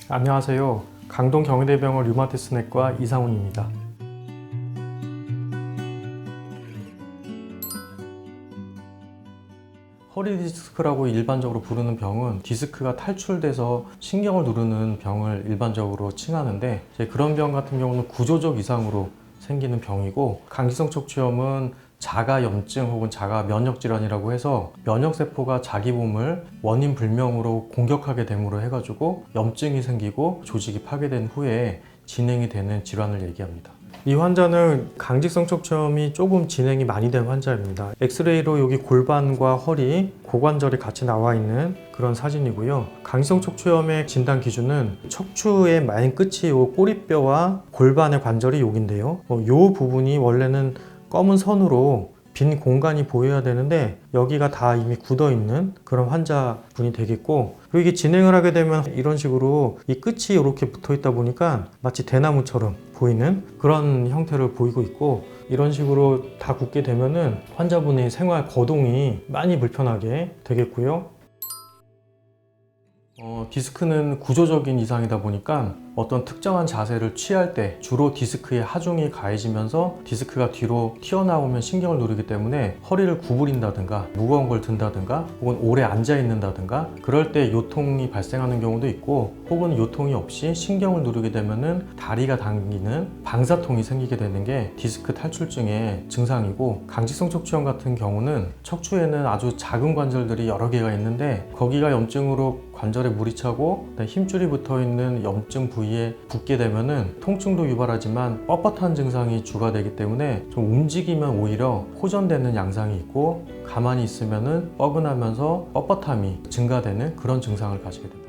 안녕하세요. 강동 경희대병원 류마티스내과 이상훈입니다. 허리 디스크라고 일반적으로 부르는 병은 디스크가 탈출돼서 신경을 누르는 병을 일반적으로 칭하는데, 그런 병 같은 경우는 구조적 이상으로 생기는 병이고, 강직성 척추염은 자가 염증 혹은 자가 면역 질환이라고 해서 면역세포가 자기 몸을 원인 불명으로 공격하게 됨으로 해가지고 염증이 생기고 조직이 파괴된 후에 진행이 되는 질환을 얘기합니다. 이 환자는 강직성 척추염이 조금 진행이 많이 된 환자입니다. 엑스레이로 여기 골반과 허리, 고관절이 같이 나와 있는 그런 사진이고요. 강직성 척추염의 진단 기준은 척추의 맨 끝이 요 꼬리뼈와 골반의 관절이 여기인데요. 이 부분이 원래는 검은 선으로 빈 공간이 보여야 되는데 여기가 다 이미 굳어 있는 그런 환자분이 되겠고, 그리고 이게 진행을 하게 되면 이런 식으로 이 끝이 이렇게 붙어 있다 보니까 마치 대나무처럼 보이는 그런 형태를 보이고 있고, 이런 식으로 다 굳게 되면은 환자분의 생활 거동이 많이 불편하게 되겠고요. 디스크는 구조적인 이상이다 보니까 어떤 특정한 자세를 취할 때 주로 디스크의 하중이 가해지면서 디스크가 뒤로 튀어나오면 신경을 누르기 때문에 허리를 구부린다든가 무거운 걸 든다든가 혹은 오래 앉아 있는다든가 그럴 때 요통이 발생하는 경우도 있고, 혹은 요통이 없이 신경을 누르게 되면은 다리가 당기는 방사통이 생기게 되는 게 디스크 탈출증의 증상이고, 강직성 척추염 같은 경우는 척추에는 아주 작은 관절들이 여러 개가 있는데 거기가 염증으로 관절에 물이 차고 힘줄이 붙어 있는 염증 부위에 붙게 되면은 통증도 유발하지만 뻣뻣한 증상이 주가 되기 때문에 좀 움직이면 오히려 호전되는 양상이 있고, 가만히 있으면은 뻐근하면서 뻣뻣함이 증가되는 그런 증상을 가지게 됩니다.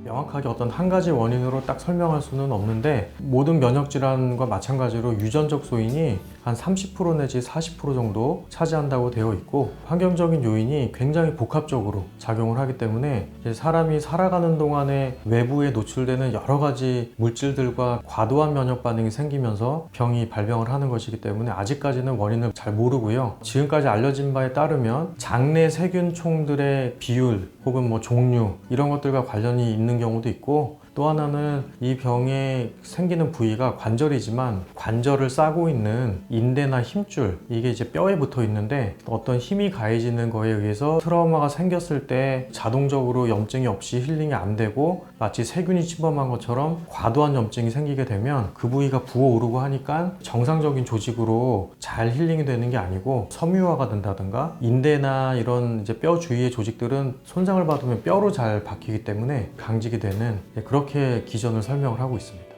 명확하게 어떤 한 가지 원인으로 딱 설명할 수는 없는데, 모든 면역질환과 마찬가지로 유전적 소인이 한 30% 내지 40% 정도 차지한다고 되어 있고, 환경적인 요인이 굉장히 복합적으로 작용을 하기 때문에 사람이 살아가는 동안에 외부에 노출되는 여러 가지 물질들과 과도한 면역 반응이 생기면서 병이 발병을 하는 것이기 때문에 아직까지는 원인을 잘 모르고요. 지금까지 알려진 바에 따르면 장내 세균총들의 비율 혹은 종류 이런 것들과 관련이 있는 경우도 있고, 또 하나는 이 병에 생기는 부위가 관절이지만 관절을 싸고 있는 인대나 힘줄, 이게 이제 뼈에 붙어 있는데 어떤 힘이 가해지는 거에 의해서 트라우마가 생겼을 때 자동적으로 염증이 없이 힐링이 안 되고 마치 세균이 침범한 것처럼 과도한 염증이 생기게 되면 그 부위가 부어오르고 하니까 정상적인 조직으로 잘 힐링이 되는 게 아니고 섬유화가 된다든가, 인대나 이런 이제 뼈 주위의 조직들은 손상을 받으면 뼈로 잘 박히기 때문에 강직이 되는, 그렇게 기전을 설명을 하고 있습니다.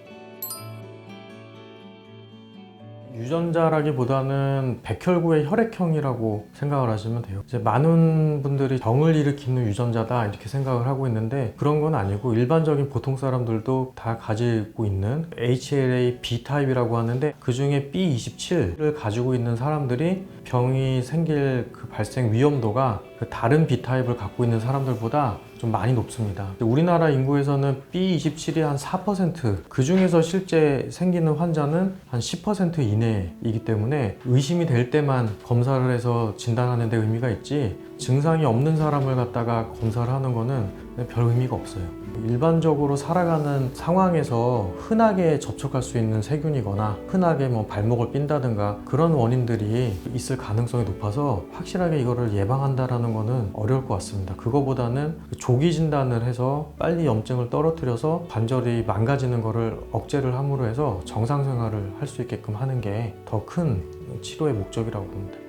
유전자라기보다는 백혈구의 혈액형이라고 생각을 하시면 돼요. 이제 많은 분들이 병을 일으키는 유전자다 이렇게 생각을 하고 있는데 그런 건 아니고, 일반적인 보통 사람들도 다 가지고 있는 HLA B타입이라고 하는데 그 중에 B27을 가지고 있는 사람들이 병이 생길 그 발생 위험도가 그 다른 B타입을 갖고 있는 사람들보다 좀 많이 높습니다. 우리나라 인구에서는 B27이 한 4%, 그 중에서 실제 생기는 환자는 한 10% 이내이기 때문에 의심이 될 때만 검사를 해서 진단하는 데 의미가 있지, 증상이 없는 사람을 갖다가 검사를 하는 거는 별 의미가 없어요. 일반적으로 살아가는 상황에서 흔하게 접촉할 수 있는 세균이거나 흔하게 발목을 삔다든가 그런 원인들이 있을 가능성이 높아서 확실하게 이거를 예방한다라는 거는 어려울 것 같습니다. 그거보다는 조기 진단을 해서 빨리 염증을 떨어뜨려서 관절이 망가지는 거를 억제를 함으로 해서 정상 생활을 할 수 있게끔 하는 게 더 큰 치료의 목적이라고 보면 됩니다.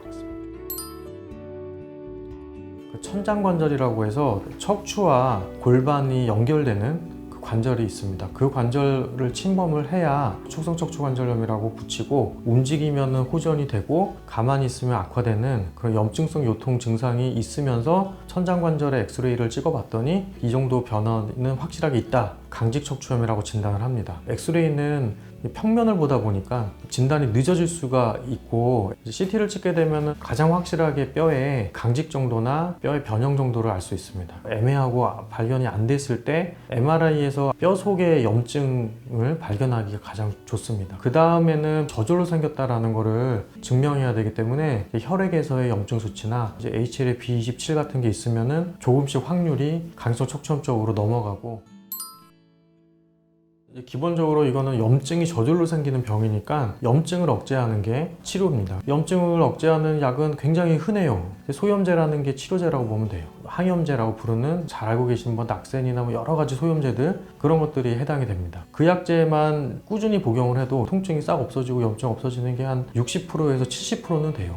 천장관절이라고 해서 척추와 골반이 연결되는 그 관절이 있습니다. 그 관절을 침범을 해야 축성척추관절염이라고 붙이고, 움직이면 호전이 되고 가만히 있으면 악화되는 그런 염증성 요통 증상이 있으면서 천장관절의 엑스레이를 찍어봤더니 이 정도 변화는 확실하게 있다, 강직척추염이라고 진단을 합니다. 엑스레이는 평면을 보다 보니까 진단이 늦어질 수가 있고, CT를 찍게 되면 가장 확실하게 뼈의 강직 정도나 뼈의 변형 정도를 알 수 있습니다. 애매하고 발견이 안 됐을 때 MRI에서 뼈 속의 염증을 발견하기가 가장 좋습니다. 그 다음에는 저절로 생겼다라는 거를 증명해야 되기 때문에 혈액에서의 염증 수치나 이제 HLA-B27 같은 게 있으면은 조금씩 확률이 강성 척추염 쪽으로 넘어가고, 기본적으로 이거는 염증이 저절로 생기는 병이니까 염증을 억제하는 게 치료입니다. 염증을 억제하는 약은 굉장히 흔해요. 소염제라는 게 치료제라고 보면 돼요. 항염제라고 부르는, 잘 알고 계신 낙센이나 여러 가지 소염제들, 그런 것들이 해당이 됩니다. 그 약제만 꾸준히 복용을 해도 통증이 싹 없어지고 염증 없어지는 게 한 60%에서 70%는 돼요.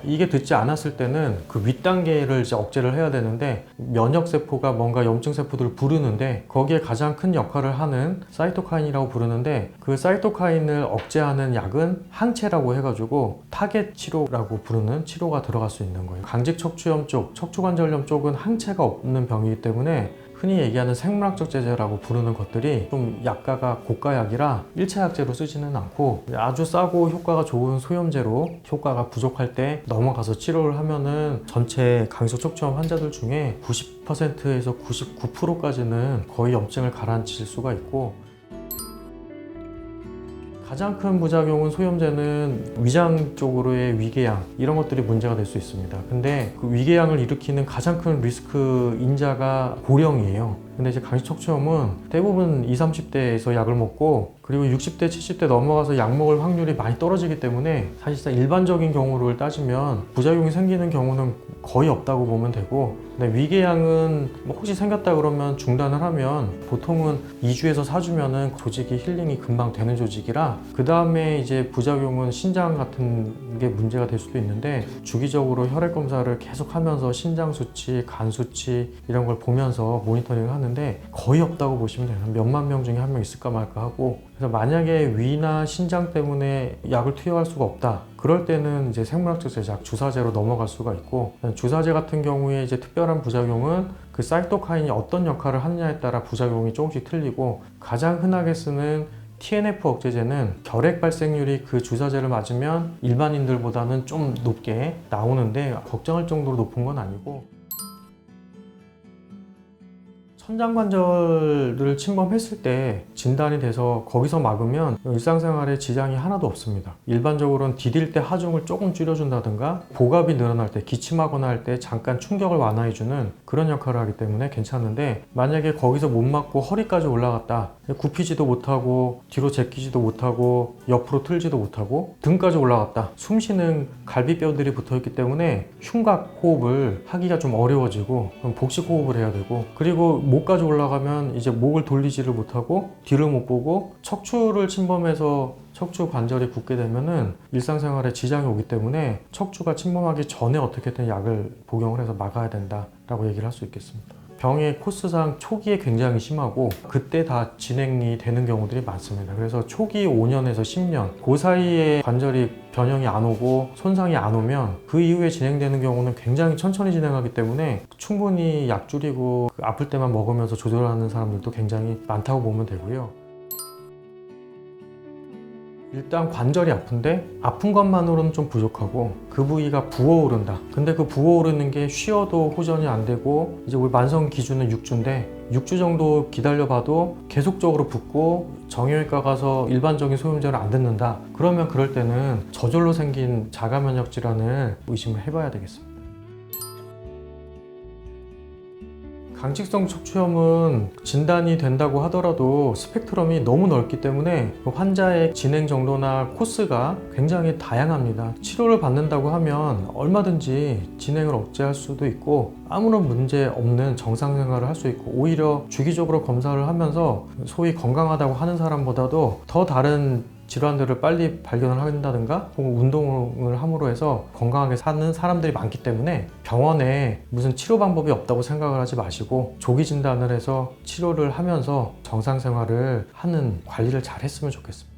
이게 듣지 않았을 때는 그 윗단계를 이제 억제를 해야 되는데, 면역세포가 뭔가 염증세포들을 부르는데 거기에 가장 큰 역할을 하는 사이토카인이라고 부르는데, 그 사이토카인을 억제하는 약은 항체라고 해가지고 타겟 치료라고 부르는 치료가 들어갈 수 있는 거예요. 강직 척추염 쪽, 척추관절염 쪽은 항체가 없는 병이기 때문에 흔히 얘기하는 생물학적 제제라고 부르는 것들이 좀 약가가 고가약이라 1차 약제로 쓰지는 않고 아주 싸고 효과가 좋은 소염제로 효과가 부족할 때 넘어가서 치료를 하면은 전체 강성 척추염 환자들 중에 90%에서 99%까지는 거의 염증을 가라앉힐 수가 있고, 가장 큰 부작용은 소염제는 위장 쪽으로의 위궤양, 이런 것들이 문제가 될 수 있습니다. 근데 그 위궤양을 일으키는 가장 큰 리스크 인자가 고령이에요. 근데 이제 강직 척추염은 대부분 20, 30대에서 약을 먹고, 그리고 60대, 70대 넘어가서 약 먹을 확률이 많이 떨어지기 때문에 사실상 일반적인 경우를 따지면 부작용이 생기는 경우는 거의 없다고 보면 되고, 근데 위궤양은 혹시 생겼다 그러면 중단을 하면 보통은 2주에서 4주면은 조직이 힐링이 금방 되는 조직이라, 그 다음에 이제 부작용은 신장 같은 게 문제가 될 수도 있는데, 주기적으로 혈액 검사를 계속 하면서 신장 수치, 간 수치 이런 걸 보면서 모니터링을 하는데 거의 없다고 보시면 돼요. 몇만 명 중에 한 명 있을까 말까 하고, 그래서 만약에 위나 신장 때문에 약을 투여할 수가 없다, 그럴 때는 이제 생물학적 제작, 주사제로 넘어갈 수가 있고, 주사제 같은 경우에 이제 특별한 부작용은 그 사이토카인이 어떤 역할을 하느냐에 따라 부작용이 조금씩 틀리고, 가장 흔하게 쓰는 TNF 억제제는 결핵 발생률이 그 주사제를 맞으면 일반인들보다는 좀 높게 나오는데 걱정할 정도로 높은 건 아니고, 천장관절을 침범했을 때 진단이 돼서 거기서 막으면 일상생활에 지장이 하나도 없습니다. 일반적으로는 디딜 때 하중을 조금 줄여준다든가, 복압이 늘어날 때, 기침하거나 할 때 잠깐 충격을 완화해주는 그런 역할을 하기 때문에 괜찮은데, 만약에 거기서 못 맞고 허리까지 올라갔다, 굽히지도 못하고 뒤로 제끼지도 못하고 옆으로 틀지도 못하고 등까지 올라갔다, 숨쉬는 갈비뼈들이 붙어있기 때문에 흉곽 호흡을 하기가 좀 어려워지고 복식 호흡을 해야 되고, 그리고 목까지 올라가면 이제 목을 돌리지를 못하고 뒤를 못 보고 척추를 침범해서 척추 관절이 굳게 되면은 일상생활에 지장이 오기 때문에 척추가 침범하기 전에 어떻게든 약을 복용을 해서 막아야 된다라고 얘기를 할 수 있겠습니다. 병의 코스상 초기에 굉장히 심하고 그때 다 진행이 되는 경우들이 많습니다. 그래서 초기 5년에서 10년, 그 사이에 관절이 변형이 안 오고 손상이 안 오면 그 이후에 진행되는 경우는 굉장히 천천히 진행하기 때문에 충분히 약 줄이고 아플 때만 먹으면서 조절하는 사람들도 굉장히 많다고 보면 되고요. 일단 관절이 아픈데 아픈 것만으로는 좀 부족하고, 그 부위가 부어오른다. 근데 그 부어오르는 게 쉬어도 호전이 안 되고, 이제 우리 만성 기준은 6주인데 6주 정도 기다려봐도 계속적으로 붓고 정형외과 가서 일반적인 소염제를 안 듣는다. 그러면 그럴 때는 저절로 생긴 자가면역 질환을 의심을 해봐야 되겠습니다. 강직성 척추염은 진단이 된다고 하더라도 스펙트럼이 너무 넓기 때문에 환자의 진행 정도나 코스가 굉장히 다양합니다. 치료를 받는다고 하면 얼마든지 진행을 억제할 수도 있고 아무런 문제 없는 정상 생활을 할 수 있고, 오히려 주기적으로 검사를 하면서 소위 건강하다고 하는 사람보다도 더 다른 질환들을 빨리 발견을 한다든가 혹은 운동을 함으로 해서 건강하게 사는 사람들이 많기 때문에 병원에 무슨 치료 방법이 없다고 생각을 하지 마시고 조기 진단을 해서 치료를 하면서 정상 생활을 하는 관리를 잘 했으면 좋겠습니다.